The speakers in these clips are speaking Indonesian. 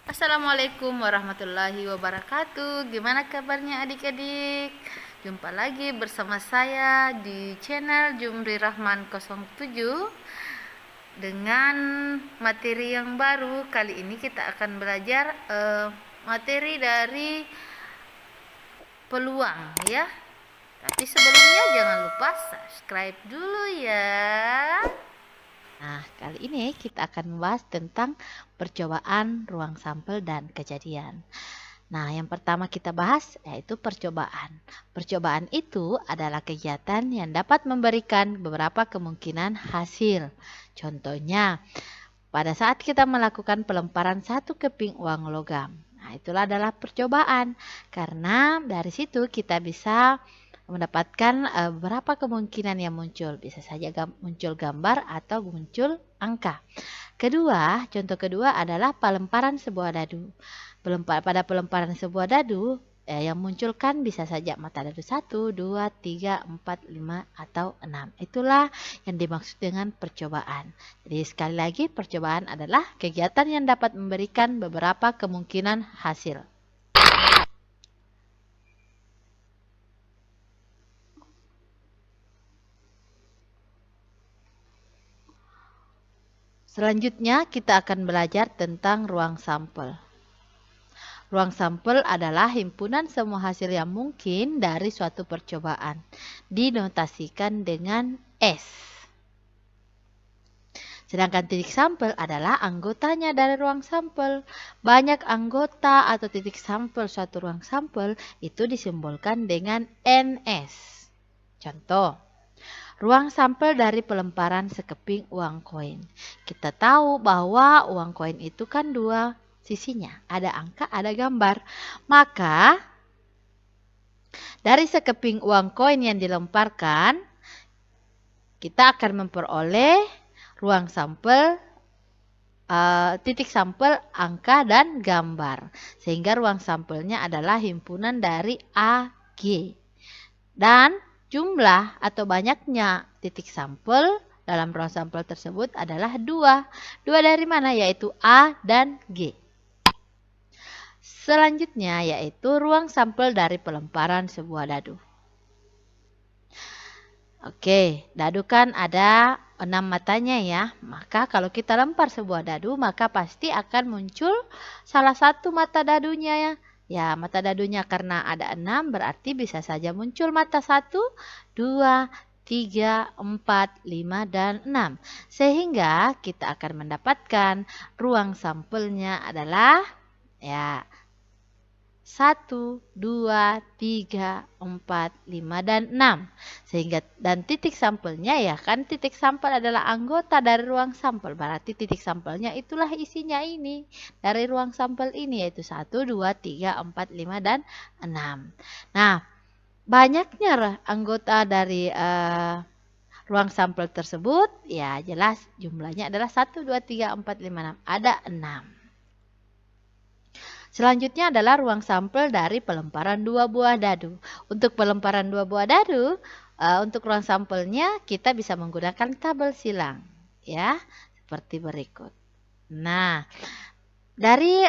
Assalamualaikum warahmatullahi wabarakatuh. Gimana kabarnya adik-adik? Jumpa lagi bersama saya di channel Jumri Rahman 07 dengan materi yang baru. Kali ini kita akan belajar materi dari peluang ya. Tapi sebelumnya jangan lupa subscribe dulu ya. Nah, kali ini kita akan membahas tentang percobaan, ruang sampel, dan kejadian. Nah, yang pertama kita bahas yaitu percobaan. Percobaan itu adalah kegiatan yang dapat memberikan beberapa kemungkinan hasil. Contohnya, pada saat kita melakukan pelemparan satu keping uang logam. Nah, itulah adalah percobaan. Karena dari situ kita bisa mendapatkan beberapa kemungkinan yang muncul. Bisa saja muncul gambar atau muncul angka. Contoh kedua adalah pelemparan sebuah dadu. Pada pelemparan sebuah dadu, yang munculkan bisa saja mata dadu 1, 2, 3, 4, 5, atau 6. Itulah yang dimaksud dengan percobaan. Jadi sekali lagi, percobaan adalah kegiatan yang dapat memberikan beberapa kemungkinan hasil. Selanjutnya kita akan belajar tentang ruang sampel. Ruang sampel adalah himpunan semua hasil yang mungkin dari suatu percobaan. Dinotasikan dengan S. Sedangkan titik sampel adalah anggotanya dari ruang sampel. Banyak anggota atau titik sampel suatu ruang sampel itu disimbolkan dengan NS. Contoh, ruang sampel dari pelemparan sekeping uang koin. Kita tahu bahwa uang koin itu kan dua sisinya. Ada angka, ada gambar. Maka, dari sekeping uang koin yang dilemparkan, kita akan memperoleh ruang sampel, titik sampel, angka, dan gambar. Sehingga ruang sampelnya adalah himpunan dari AG. Dan jumlah atau banyaknya titik sampel dalam ruang sampel tersebut adalah 2. 2 dari mana? Yaitu A dan G. Selanjutnya yaitu ruang sampel dari pelemparan sebuah dadu. Oke, dadu kan ada 6 matanya ya. Maka kalau kita lempar sebuah dadu, maka pasti akan muncul salah satu mata dadunya ya. Ya, mata dadunya karena ada 6 berarti bisa saja muncul mata 1, 2, 3, 4, 5, dan 6. Sehingga kita akan mendapatkan ruang sampelnya adalah ya 1, 2, 3, 4, 5, dan 6. Sehingga dan titik sampelnya ya kan titik sampel adalah anggota dari ruang sampel. Berarti titik sampelnya itulah isinya ini. Dari ruang sampel ini yaitu 1, 2, 3, 4, 5, dan 6. Nah, banyaknya anggota dari ruang sampel tersebut ya jelas jumlahnya adalah 1, 2, 3, 4, 5, 6. Ada 6. Selanjutnya adalah ruang sampel dari pelemparan 2 buah dadu. Untuk pelemparan 2 buah dadu, untuk ruang sampelnya kita bisa menggunakan tabel silang. Ya, seperti berikut. Nah, dari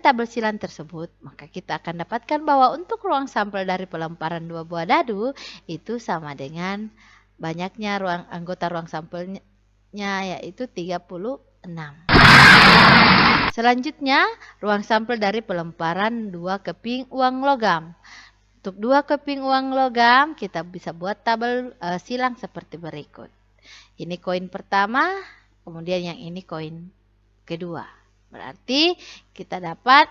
tabel silang tersebut, maka kita akan dapatkan bahwa untuk ruang sampel dari pelemparan 2 buah dadu, itu sama dengan banyaknya anggota ruang sampelnya yaitu 36. Selanjutnya, ruang sampel dari pelemparan 2 keping uang logam. Untuk 2 keping uang logam, kita bisa buat tabel silang seperti berikut. Ini koin pertama, kemudian yang ini koin kedua. Berarti kita dapat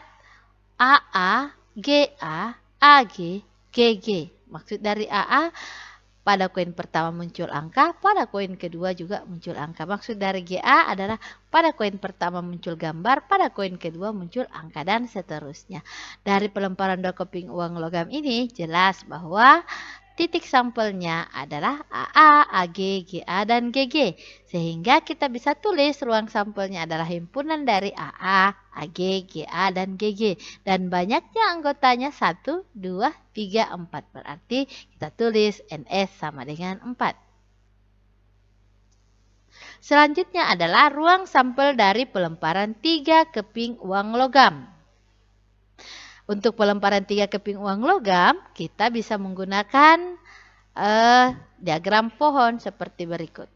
AA, GA, AG, GG. Maksud dari AA, pada koin pertama muncul angka, pada koin kedua juga muncul angka. Maksud dari GA adalah pada koin pertama muncul gambar, pada koin kedua muncul angka, dan seterusnya. Dari pelemparan 2 keping uang logam ini jelas bahwa titik sampelnya adalah AA, AG, GA, dan GG. Sehingga kita bisa tulis ruang sampelnya adalah himpunan dari AA, AG, GA, dan GG. Dan banyaknya anggotanya 1, 2, 3, 4. Berarti kita tulis NS sama dengan 4. Selanjutnya adalah ruang sampel dari pelemparan 3 keping uang logam. Untuk pelemparan 3 keping uang logam, kita bisa menggunakan diagram pohon seperti berikut.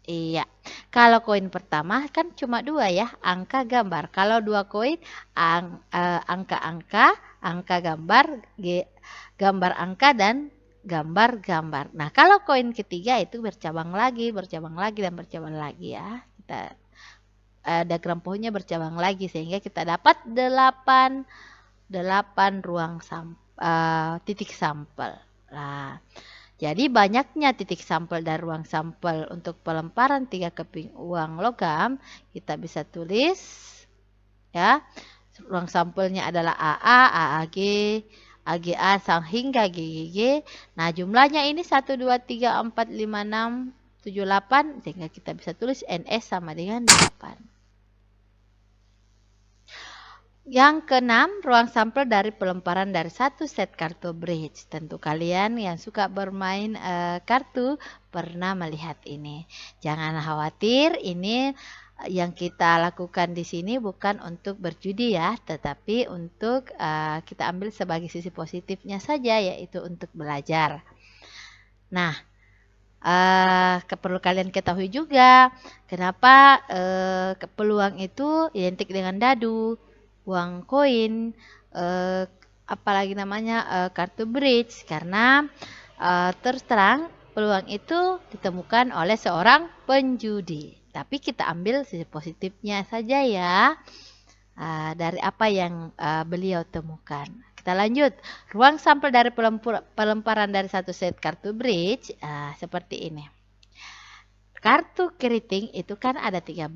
Iya, kalau koin pertama kan cuma 2 ya, angka gambar. Kalau 2 koin, angka-angka, angka gambar, gambar angka, dan gambar-gambar. Nah, kalau koin ketiga itu bercabang lagi, dan bercabang lagi ya. Kita diagram pohonnya bercabang lagi sehingga kita dapat 8 ruang titik sampel. Nah, jadi banyaknya titik sampel dan ruang sampel untuk pelemparan 3 keping uang logam, kita bisa tulis ya. Ruang sampelnya adalah AA, AAG, AGA hingga GGG. Nah, jumlahnya ini 1 2 3 4 5 6 7 8 sehingga kita bisa tulis NS sama dengan 8. Yang keenam, ruang sampel dari pelemparan dari satu set kartu bridge. Tentu kalian yang suka bermain kartu pernah melihat ini. Jangan khawatir, ini yang kita lakukan di sini bukan untuk berjudi ya, tetapi untuk kita ambil sebagai sisi positifnya saja, yaitu untuk belajar. Nah, perlu kalian ketahui juga kenapa peluang itu identik dengan dadu, uang koin, apalagi namanya kartu bridge, karena terus terang peluang itu ditemukan oleh seorang penjudi. Tapi kita ambil sisi positifnya saja ya, dari apa yang beliau temukan. Kita lanjut, ruang sampel dari pelemparan dari satu set kartu bridge seperti ini. Kartu keriting itu kan ada 13,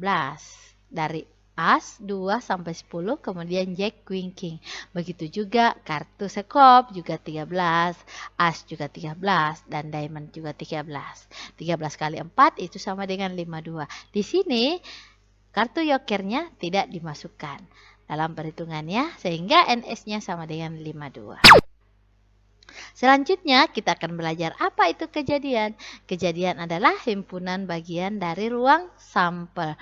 dari As 2 sampai 10, kemudian Jack Queen King. Begitu juga kartu sekop juga 13, As juga 13, dan Diamond juga 13. 13 kali 4 itu sama dengan 52. Di sini kartu yokernya tidak dimasukkan dalam perhitungannya sehingga NS-nya sama dengan 52. Selanjutnya kita akan belajar apa itu kejadian. Kejadian adalah himpunan bagian dari ruang sampel.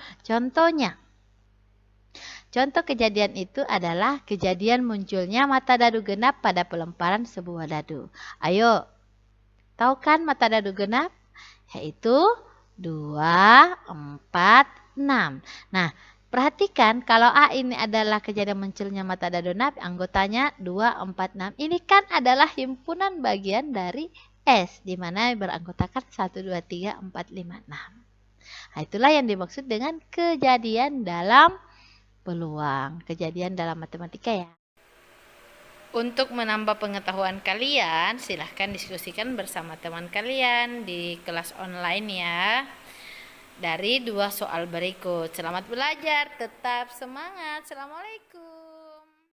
Contoh kejadian itu adalah kejadian munculnya mata dadu genap pada pelemparan sebuah dadu. Ayo, tahu kan mata dadu genap? Yaitu 2, 4, 6. Nah, perhatikan kalau A ini adalah kejadian munculnya mata dadu genap, anggotanya 2, 4, 6. Ini kan adalah himpunan bagian dari S, di mana beranggotakan 1, 2, 3, 4, 5, 6. Nah, itulah yang dimaksud dengan kejadian dalam peluang, kejadian dalam matematika ya. Untuk menambah pengetahuan kalian, silahkan diskusikan bersama teman kalian di kelas online ya. Dari 2 soal berikut. Selamat belajar, tetap semangat. Assalamualaikum.